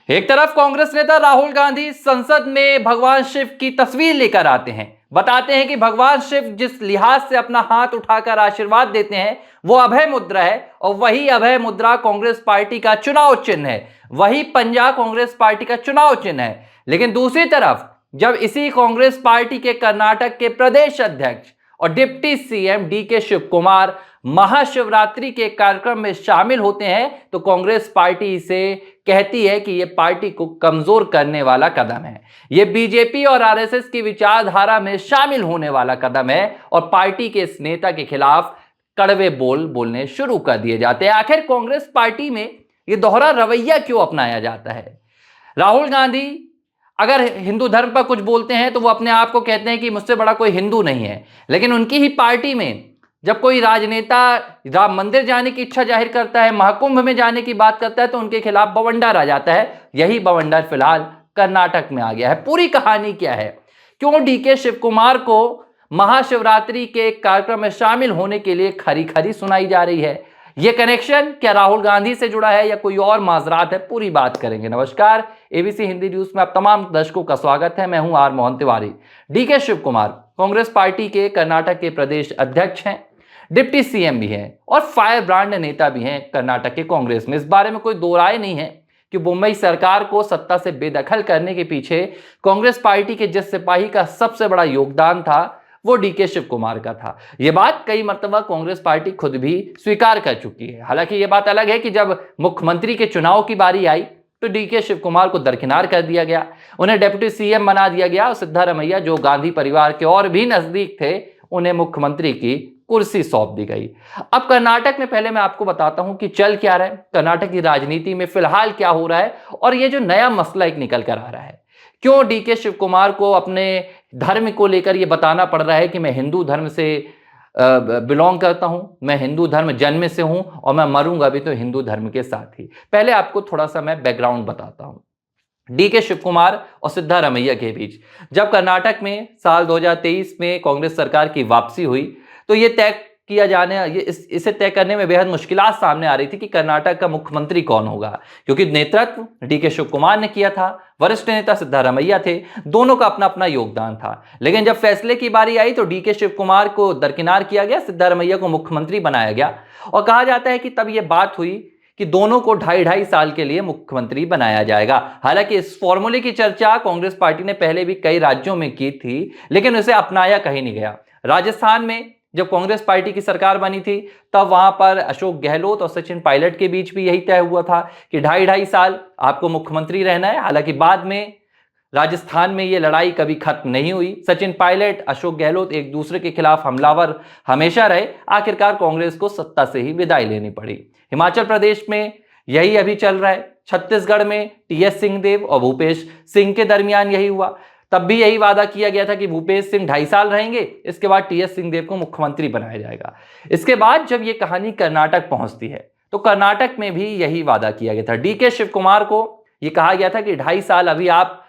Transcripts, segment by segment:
एक तरफ कांग्रेस नेता राहुल गांधी संसद में भगवान शिव की तस्वीर लेकर आते हैं, बताते हैं कि भगवान शिव जिस लिहाज से अपना हाथ उठाकर आशीर्वाद देते हैं वो अभय मुद्रा है, और वही अभय मुद्रा कांग्रेस पार्टी का चुनाव चिन्ह है, वही पंजा कांग्रेस पार्टी का चुनाव चिन्ह है। लेकिन दूसरी तरफ जब इसी कांग्रेस पार्टी के कर्नाटक के प्रदेश अध्यक्ष और deputy CM DK Shiv Kumar Mahashivratri के कार्यक्रम में शामिल होते हैं तो कांग्रेस पार्टी इसे कहती है कि यह पार्टी को कमजोर करने वाला कदम है, यह बीजेपी और आरएसएस की विचारधारा में शामिल होने वाला कदम है और पार्टी के इस नेता के खिलाफ कड़वे बोल बोलने शुरू कर दिए जाते हैं। आखिर कांग्रेस पार्टी में यह दोहरा रवैया क्यों अपनाया जाता है? राहुल गांधी अगर हिंदू धर्म पर कुछ बोलते हैं तो वो अपने आप को कहते हैं कि मुझसे बड़ा कोई हिंदू नहीं है, लेकिन उनकी ही पार्टी में जब कोई राजनेता राम मंदिर जाने की इच्छा जाहिर करता है, महाकुंभ में जाने की बात करता है तो उनके खिलाफ बवंडर आ जाता है। यही बवंडर फिलहाल कर्नाटक में आ गया है। पूरी कहानी क्या है? क्यों डीके शिव कुमार को महाशिवरात्रि के कार्यक्रम में शामिल होने के लिए खरी खरी सुनाई जा रही है? यह कनेक्शन क्या राहुल गांधी से जुड़ा है या कोई और माजरात है? पूरी बात करेंगे। नमस्कार, एबीसी हिंदी न्यूज में आप तमाम दर्शकों का स्वागत है। मैं हूं R Mohan Tiwari. DK Shiv Kumar Congress party के कर्नाटक के प्रदेश अध्यक्ष हैं, डिप्टी सीएम भी हैं और फायर ब्रांड नेता भी हैं कर्नाटक के कांग्रेस में। इस बारे में कोई दो राय नहीं है कि मुंबई सरकार को सत्ता से बेदखल करने के पीछे कांग्रेस पार्टी के जिस सिपाही का सबसे बड़ा योगदान था वो डीके शिव कुमार का था। यह बात कई मर्तबा कांग्रेस पार्टी खुद भी स्वीकार कर चुकी है। हालांकि यह बात अलग है कि जब मुख्यमंत्री के चुनाव की बारी आई तो डीके शिव कुमार को दरकिनार कर दिया गया, उन्हें डिप्टी सीएम बना दिया गया और सिद्धारमैया जो गांधी परिवार के और भी नजदीक थे उन्हें मुख्यमंत्री की कुर्सी सौंप दी गई। अब कर्नाटक में पहले मैं आपको बताता हूं कि चल क्या रहा है, कर्नाटक की राजनीति में फिलहाल क्या हो रहा है और यह जो नया मसला एक निकल कर आ रहा है। क्यों डीके शिव कुमार को अपने धर्म को लेकर यह बताना पड़ रहा है कि मैं हिंदू धर्म से बिलोंग करता हूं, मैं हिंदू धर्म जन्म से हूं और मैं मरूंगा भी तो हिंदू धर्म के साथ ही। पहले आपको थोड़ा सा मैं बैकग्राउंड बताता हूं। डीके शिव कुमार और सिद्धारमैया के बीच जब कर्नाटक में साल 2023 में कांग्रेस सरकार की वापसी हुई तो ये तय किया जाने इसे तय करने में बेहद मुश्किलात सामने आ रही थी कि कर्नाटक का मुख्यमंत्री कौन होगा, क्योंकि नेतृत्व डीके शिव कुमार ने किया था, वरिष्ठ नेता सिद्धारमैया थे, दोनों का अपना अपना योगदान था। लेकिन जब फैसले की बारी आई तो डीके शिव कुमार को दरकिनार किया गया, सिद्धारमैया को मुख्यमंत्री बनाया गया और कहा जाता है कि तब यह बात हुई कि दोनों को 2.5 साल के लिए मुख्यमंत्री बनाया जाएगा। हालांकि इस फॉर्मूले की चर्चा कांग्रेस पार्टी ने पहले भी कई राज्यों में की थी लेकिन उसे अपनाया कहीं नहीं गया। राजस्थान में जब कांग्रेस पार्टी की सरकार बनी थी तब वहां पर अशोक गहलोत और सचिन पायलट के बीच भी यही तय हुआ था कि 2.5 साल आपको मुख्यमंत्री रहना है। हालांकि बाद में राजस्थान में यह लड़ाई कभी खत्म नहीं हुई। सचिन पायलट, अशोक गहलोत एक दूसरे के खिलाफ हमलावर हमेशा रहे। आखिरकार कांग्रेस को सत्ता से ही विदाई लेनी पड़ी। हिमाचल प्रदेश में यही अभी चल रहा है। छत्तीसगढ़ में टीएस सिंहदेव और भूपेश सिंह के दरमियान यही हुआ। तब भी यही वादा किया गया था कि भूपेश सिंह 2.5 साल रहेंगे, इसके बाद टीएस सिंहदेव को मुख्यमंत्री बनाया जाएगा। इसके बाद जब यह कहानी कर्नाटक पहुंचती है तो कर्नाटक में भी यही वादा किया गया था। डीके शिव कुमार को यह कहा गया था कि 2.5 साल अभी आप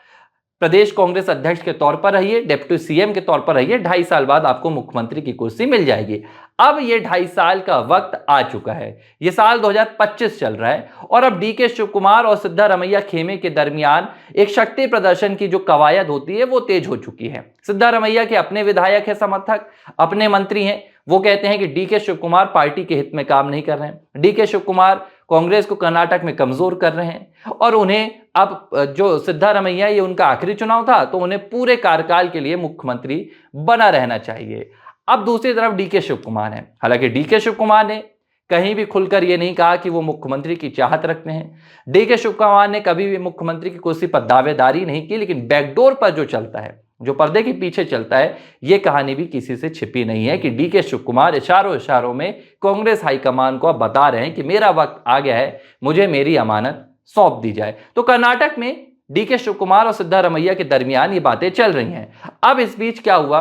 प्रदेश कांग्रेस अध्यक्ष के तौर पर रहिए, डिप्टी सीएम के तौर पर रहिए, 2.5 साल बाद आपको मुख्यमंत्री की कुर्सी मिल जाएगी। अब ये 2.5 साल का वक्त आ चुका है। ये साल 2025 चल रहा है और अब डीके शिव कुमार और सिद्धारमैया खेमे के दरमियान एक शक्ति प्रदर्शन की जो कवायद होती है वो तेज हो चुकी है। सिद्धारमैया के अपने विधायक है, समर्थक, अपने मंत्री हैं, वो कहते हैं कि डीके शिव कुमार पार्टी के हित में काम नहीं कर रहे हैं, डीके शिव कुमार कांग्रेस को कर्नाटक में कमजोर कर रहे हैं और उन्हें अब जो सिद्धारमैया ये उनका आखिरी चुनाव था तो उन्हें पूरे कार्यकाल के लिए मुख्यमंत्री बना रहना चाहिए। अब दूसरी तरफ डीके शिव कुमार है। हालांकि डीके शिव कुमार ने कहीं भी खुलकर यह नहीं कहा कि वो मुख्यमंत्री की चाहत रखते हैं। डीके शिव कुमार ने कभी भी मुख्यमंत्री की कुर्सी पर दावेदारी नहीं की, लेकिन बैकडोर पर जो चलता है, जो पर्दे के पीछे चलता है, यह कहानी भी किसी से छिपी नहीं है कि डीके शिव कुमार इशारों में कांग्रेस हाईकमान को अब बता रहे हैं कि मेरा वक्त आ गया है, मुझे मेरी अमानत सौंप दी जाए। तो कर्नाटक में डीके शिव कुमार और सिद्धारमैया के दरमियान ये बातें चल रही हैं। अब इस बीच क्या हुआ,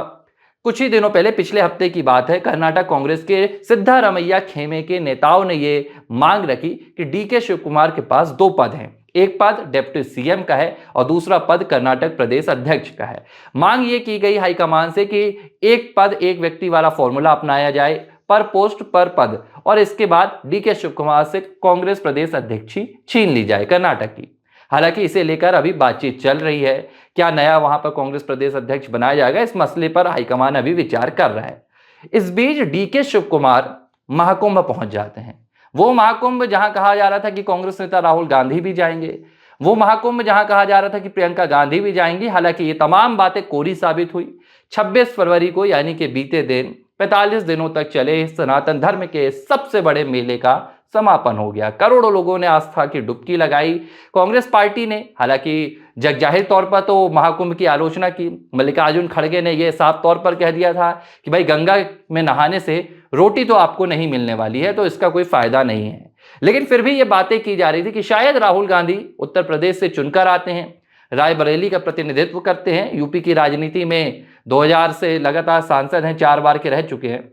कुछ ही दिनों पहले, पिछले हफ्ते की बात है, कर्नाटक कांग्रेस के सिद्धारमैया खेमे के नेताओं ने ये मांग रखी कि डीके शिव कुमार के पास 2 पद हैं, एक पद डिप्टी सीएम का है और दूसरा पद कर्नाटक प्रदेश अध्यक्ष का है। मांग ये की गई हाईकमान से कि एक पद एक व्यक्ति वाला फॉर्मूला अपनाया जाए, पर पोस्ट पर पद, और इसके बाद डीके शिव कुमार से कांग्रेस प्रदेश अध्यक्षी छीन ली जाए कर्नाटक की। हालांकि इसे लेकर अभी बातचीत चल रही है। क्या नया वहां पर कांग्रेस प्रदेश अध्यक्ष बनाया जाएगा, इस मसले पर हाईकमान अभी विचार कर रहा है। इस बीच डीके शिव कुमार महाकुंभ पहुंच जाते हैं। वो महाकुंभ जहां कहा जा रहा था कि कांग्रेस नेता राहुल गांधी भी जाएंगे, वो महाकुंभ जहां कहा जा रहा था कि प्रियंका गांधी भी जाएंगी। हालांकि ये तमाम बातें कोरी साबित हुई। 26 फरवरी को यानी कि बीते दिन 45 दिनों तक चले सनातन धर्म के सबसे बड़े मेले का समापन हो गया। करोड़ों लोगों ने आस्था की डुबकी लगाई। कांग्रेस पार्टी ने हालांकि जगजाहिर तौर पर तो महाकुंभ की आलोचना की। मल्लिकार्जुन खड़गे ने यह साफ तौर पर कह दिया था कि भाई गंगा में नहाने से रोटी तो आपको नहीं मिलने वाली है, तो इसका कोई फायदा नहीं है। लेकिन फिर भी ये बातें की जा रही थी कि शायद राहुल गांधी उत्तर प्रदेश से चुनकर आते हैं, रायबरेली का प्रतिनिधित्व करते हैं, यूपी की राजनीति में 2000 से लगातार सांसद हैं, 4 बार के रह चुके हैं।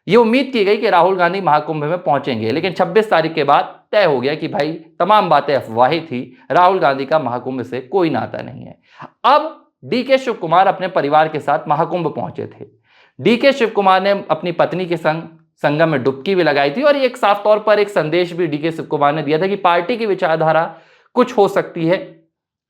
ये उम्मीद की गई कि राहुल गांधी महाकुंभ में पहुंचेंगे, लेकिन 26 तारीख के बाद तय हो गया कि भाई तमाम बातें अफवाही थी, राहुल गांधी का महाकुंभ से कोई नाता नहीं है। अब डीके शिव कुमार अपने परिवार के साथ महाकुंभ पहुंचे थे। डीके शिव कुमार ने अपनी पत्नी के संग संगम में डुबकी भी लगाई थी और एक साफ तौर पर एक संदेश भी डीके शिव कुमार ने दिया था कि पार्टी की विचारधारा कुछ हो सकती है,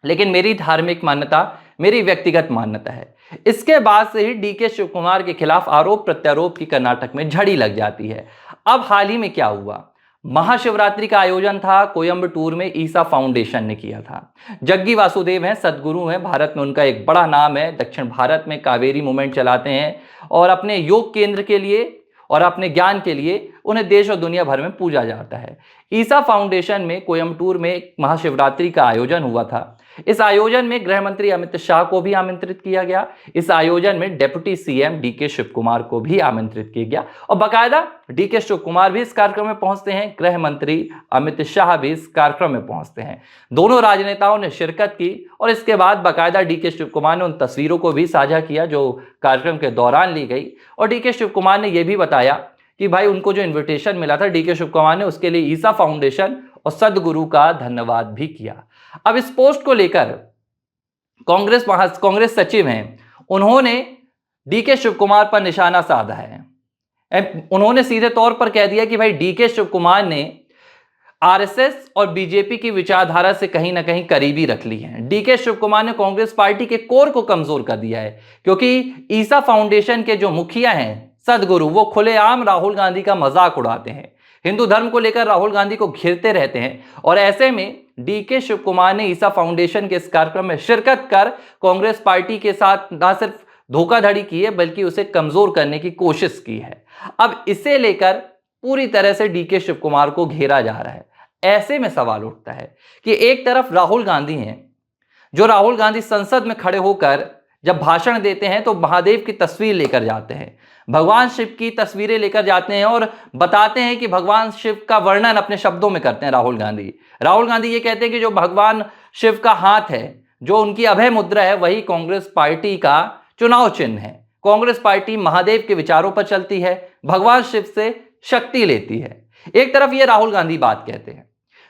लेकिन मेरी धार्मिक मान्यता मेरी व्यक्तिगत मान्यता है। इसके बाद से ही डीके शिव कुमार के खिलाफ आरोप प्रत्यारोप की कर्नाटक में झड़ी लग जाती है। अब हाल ही में क्या हुआ, महाशिवरात्रि का आयोजन था कोयंबटूर में, ईसा फाउंडेशन ने किया था। जग्गी वासुदेव हैं, सदगुरु हैं, भारत में उनका एक बड़ा नाम है। दक्षिण भारत में कावेरी मूवमेंट चलाते हैं और अपने योग केंद्र के लिए और अपने ज्ञान के लिए उन्हें देश और दुनिया भर में पूजा जाता है। ईसा फाउंडेशन में कोयंबटूर में एक महाशिवरात्रि का आयोजन हुआ था। इस आयोजन में गृह मंत्री अमित शाह को भी आमंत्रित किया गया। इस आयोजन में deputy CM DK Shiv Kumar को भी आमंत्रित किया गया और बाकायदा डीके शिव कुमार भी इस कार्यक्रम में पहुंचते हैं, गृह मंत्री अमित शाह भी इस कार्यक्रम में पहुंचते हैं। दोनों राजनेताओं ने शिरकत की और इसके बाद बाकायदा डीके शिव कुमार ने उन तस्वीरों को भी साझा किया जो कार्यक्रम के दौरान ली गई। और डीके शिव कुमार ने यह भी बताया कि भाई उनको जो इन्विटेशन मिला था डीके शिव कुमार ने उसके लिए ईसा फाउंडेशन और सदगुरु का धन्यवाद भी किया। अब इस पोस्ट को लेकर कांग्रेस सचिव हैं, उन्होंने डीके शिव कुमार पर निशाना साधा है। उन्होंने सीधे तौर पर कह दिया कि भाई डीके शिव कुमार ने आरएसएस और बीजेपी की विचारधारा से कहीं ना कहीं करीबी रख ली है। डीके शिव कुमार ने कांग्रेस पार्टी के कोर को कमजोर कर दिया है, क्योंकि ईसा फाउंडेशन के जो मुखिया हैं सदगुरु, वो खुलेआम राहुल गांधी का मजाक उड़ाते हैं, हिंदू धर्म को लेकर राहुल गांधी को घेरते रहते हैं। और ऐसे में डीके शिव कुमार ने ईसा फाउंडेशन के इस कार्यक्रम में शिरकत कर कांग्रेस पार्टी के साथ न सिर्फ धोखाधड़ी की है बल्कि उसे कमजोर करने की कोशिश की है। अब इसे लेकर पूरी तरह से डीके शिव कुमार को घेरा जा रहा है। ऐसे में सवाल उठता है कि एक तरफ राहुल गांधी हैं, जो राहुल गांधी संसद में खड़े होकर जब भाषण देते हैं तो महादेव की तस्वीर लेकर जाते हैं, भगवान शिव की तस्वीरें लेकर जाते हैं और बताते हैं कि भगवान शिव का वर्णन अपने शब्दों में करते हैं। राहुल गांधी ये कहते हैं कि जो भगवान शिव का हाथ है, जो उनकी अभय मुद्रा है, वही कांग्रेस पार्टी का चुनाव चिन्ह है। कांग्रेस पार्टी महादेव के विचारों पर चलती है, भगवान शिव से शक्ति लेती है। एक तरफ ये राहुल गांधी बात कहते हैं,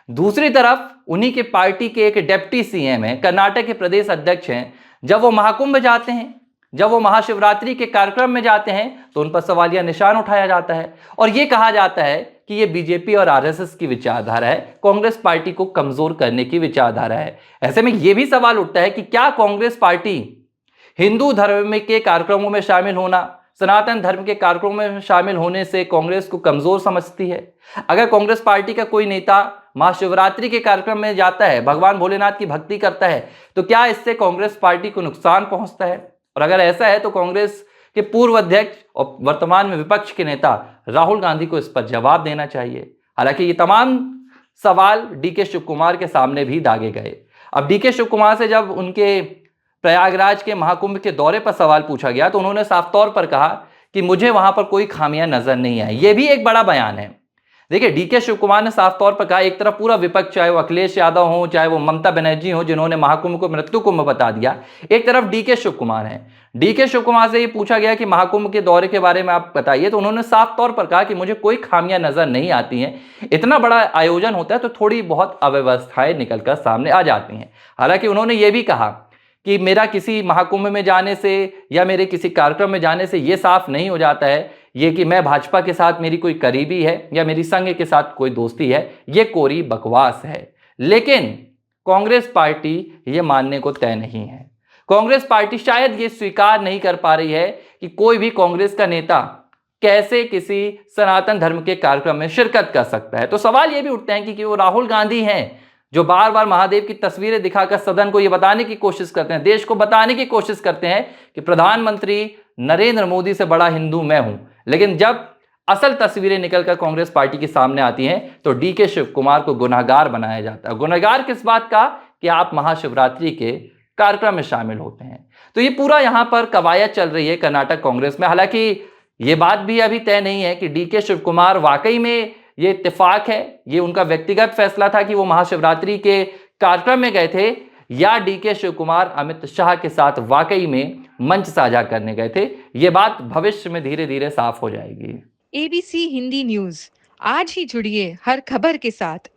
दूसरी तरफ उन्हीं के पार्टी के एक डिप्टी सीएम है, कर्नाटक के प्रदेश अध्यक्ष हैं, जब वो महाकुंभ जाते हैं, जब वो महाशिवरात्रि के कार्यक्रम में जाते हैं तो उन पर सवालिया निशान उठाया जाता है और ये कहा जाता है कि ये बीजेपी और आरएसएस की विचारधारा है, कांग्रेस पार्टी को कमजोर करने की विचारधारा है। ऐसे में ये भी सवाल उठता है कि क्या कांग्रेस पार्टी हिंदू धर्म के कार्यक्रमों में शामिल होना, सनातन धर्म के कार्यक्रमों में शामिल होने से कांग्रेस को कमजोर समझती है? अगर कांग्रेस पार्टी का कोई नेता महाशिवरात्रि के कार्यक्रम में जाता है, भगवान भोलेनाथ की भक्ति करता है, तो क्या इससे कांग्रेस पार्टी को नुकसान पहुंचता है? और अगर ऐसा है तो कांग्रेस के पूर्व अध्यक्ष और वर्तमान में विपक्ष के नेता राहुल गांधी को इस पर जवाब देना चाहिए। हालांकि ये तमाम सवाल डीके शिव कुमार के सामने भी दागे गए। अब डीके शिव कुमार से जब उनके प्रयागराज के महाकुंभ के दौरे पर सवाल पूछा गया तो उन्होंने साफ तौर पर कहा कि मुझे वहां पर कोई खामियां नजर नहीं आई। यह भी एक बड़ा बयान है। देखिए, डीके शिव कुमार ने साफ तौर पर कहा, एक तरफ पूरा विपक्ष, चाहे वो अखिलेश यादव हो, चाहे वो ममता बनर्जी हो, जिन्होंने महाकुंभ को मृत्यु कुंभ बता दिया, एक तरफ डीके शिव कुमार है। डीके शिव कुमार से ये पूछा गया कि महाकुंभ के दौरे के बारे में आप बताइए, तो उन्होंने साफ तौर पर कहा कि मुझे कोई खामियां नजर नहीं आती हैं। इतना बड़ा आयोजन होता है तो थोड़ी बहुत अव्यवस्थाएं निकलकर सामने आ जाती हैं। हालांकि उन्होंने ये भी कहा कि मेरा किसी महाकुंभ में जाने से या मेरे किसी कार्यक्रम में जाने से ये साफ नहीं हो जाता है ये कि मैं भाजपा के साथ मेरी कोई करीबी है या मेरी संघ के साथ कोई दोस्ती है। ये कोरी बकवास है। लेकिन कांग्रेस पार्टी ये मानने को तय नहीं है। कांग्रेस पार्टी शायद ये स्वीकार नहीं कर पा रही है कि कोई भी कांग्रेस का नेता कैसे किसी सनातन धर्म के कार्यक्रम में शिरकत कर सकता है। तो सवाल ये भी उठते हैं कि वो राहुल गांधी हैं जो बार बार महादेव की तस्वीरें दिखाकर सदन को ये बताने की कोशिश करते हैं, देश को बताने की कोशिश करते हैं कि प्रधानमंत्री नरेंद्र मोदी से बड़ा हिंदू मैं हूं, लेकिन जब असल तस्वीरें निकलकर कांग्रेस पार्टी के सामने आती हैं तो डीके शिव कुमार को गुनहगार बनाया जाता है। गुनहगार किस बात का? कि आप महाशिवरात्रि के कार्यक्रम में शामिल होते हैं। तो ये पूरा यहां पर कवायद चल रही है कर्नाटक कांग्रेस में। हालांकि ये बात भी अभी तय नहीं है कि डीके शिव कुमार वाकई में ये इत्तेफाक है, ये उनका व्यक्तिगत फैसला था कि वो महाशिवरात्रि के कार्यक्रम में गए थे, या डीके शिव कुमार अमित शाह के साथ वाकई में मंच साझा करने गए थे। ये बात भविष्य में धीरे धीरे साफ हो जाएगी। ABC हिंदी न्यूज, आज ही जुड़िए हर खबर के साथ।